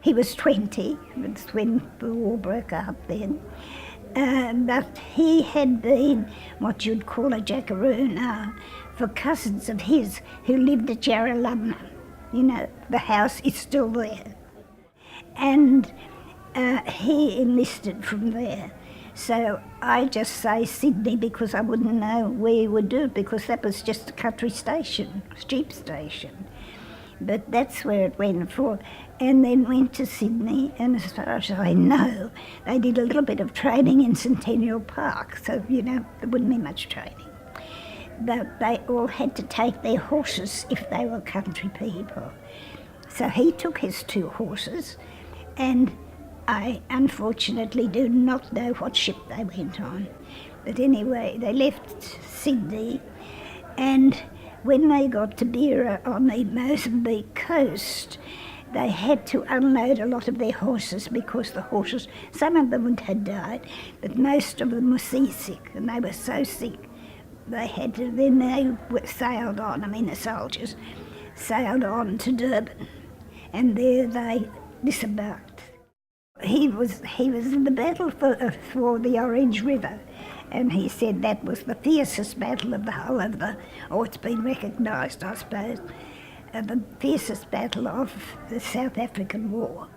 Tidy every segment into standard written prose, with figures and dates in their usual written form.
He was 20, that's when the war broke out then. But he had been what you'd call a jackaroo now for cousins of his who lived at Yarralumna. You know, the house is still there. And he enlisted from there. So I just say Sydney because I wouldn't know where he would do it because that was just a country station, sheep station. But that's where it went for. And then went to Sydney, and as far as I know, they did a little bit of training in Centenary Park, so, you know, there wouldn't be much training. But they all had to take their horses if they were country people. So he took his 2 horses, and I unfortunately do not know what ship they went on. But anyway, they left Sydney, and when they got to Beera on the Mozambique coast, they had to unload a lot of their horses because the horses, some of them had died, but most of them were seasick, and they were so sick they had to, then they sailed on, the soldiers, sailed on to Durban, and there they disembarked. He was in the battle for the Orange River, and he said that was the fiercest battle of the whole of it's been recognised, I suppose, the fiercest battle of the South African War.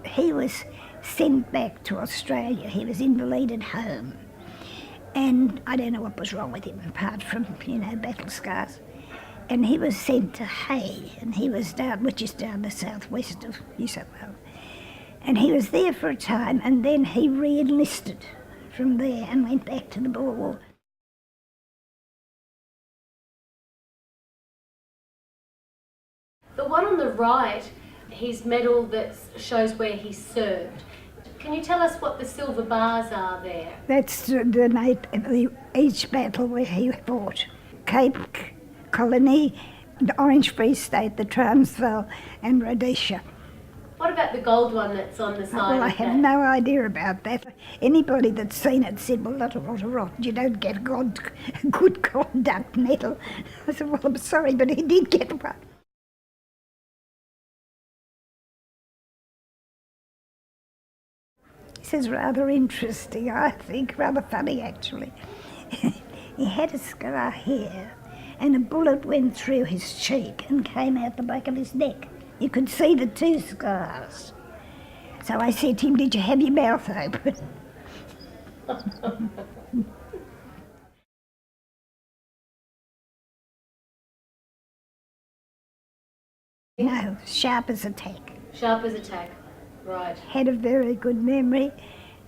He was sent back to Australia. He was invalided home. And I don't know what was wrong with him, apart from, battle scars. And he was sent to Hay, and he was down, which is down the southwest of New South Wales. And he was there for a time, and then he re-enlisted from there and went back to the Boer War. The one on the right, his medal that shows where he served. Can you tell us what the silver bars are there? That's each battle where he fought. Cape Colony, the Orange Free State, the Transvaal and Rhodesia. What about the gold one that's on the side? Well, I have no idea about that. Anybody that's seen it said, well, that's a lot of rot. You don't get a good conduct medal. I said, well, I'm sorry, but he did get one. This is rather interesting, I think, rather funny actually. He had a scar here, and a bullet went through his cheek and came out the back of his neck. You could see the 2 scars. So I said to him, did you have your mouth open? No, sharp as a tack. Sharp as a tack, right. Had a very good memory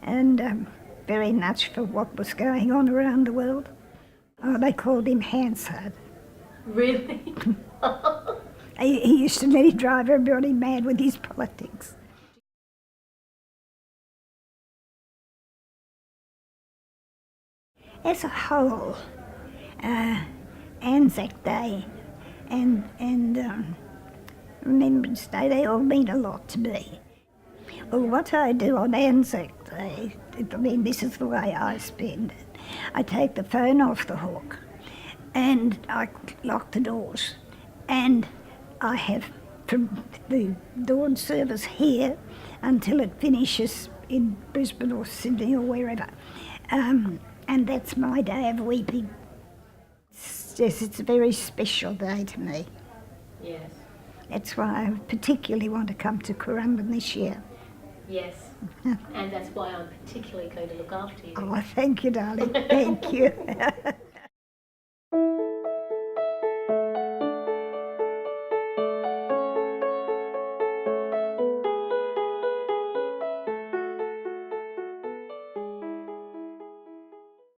and very much for what was going on around the world. Oh, they called him Hansard. Really? He used to nearly drive everybody mad with his politics. As a whole, Anzac Day and Remembrance Day, they all mean a lot to me. Well, what I do on Anzac Day, this is the way I spend it. I take the phone off the hook and I lock the doors, and I have from the dawn service here until it finishes in Brisbane or Sydney or wherever. And that's my day of weeping. It's a very special day to me. Yes. That's why I particularly want to come to Currumbin this year. Yes, and that's why I'm particularly going to look after you. Oh, thank you, darling. Thank you.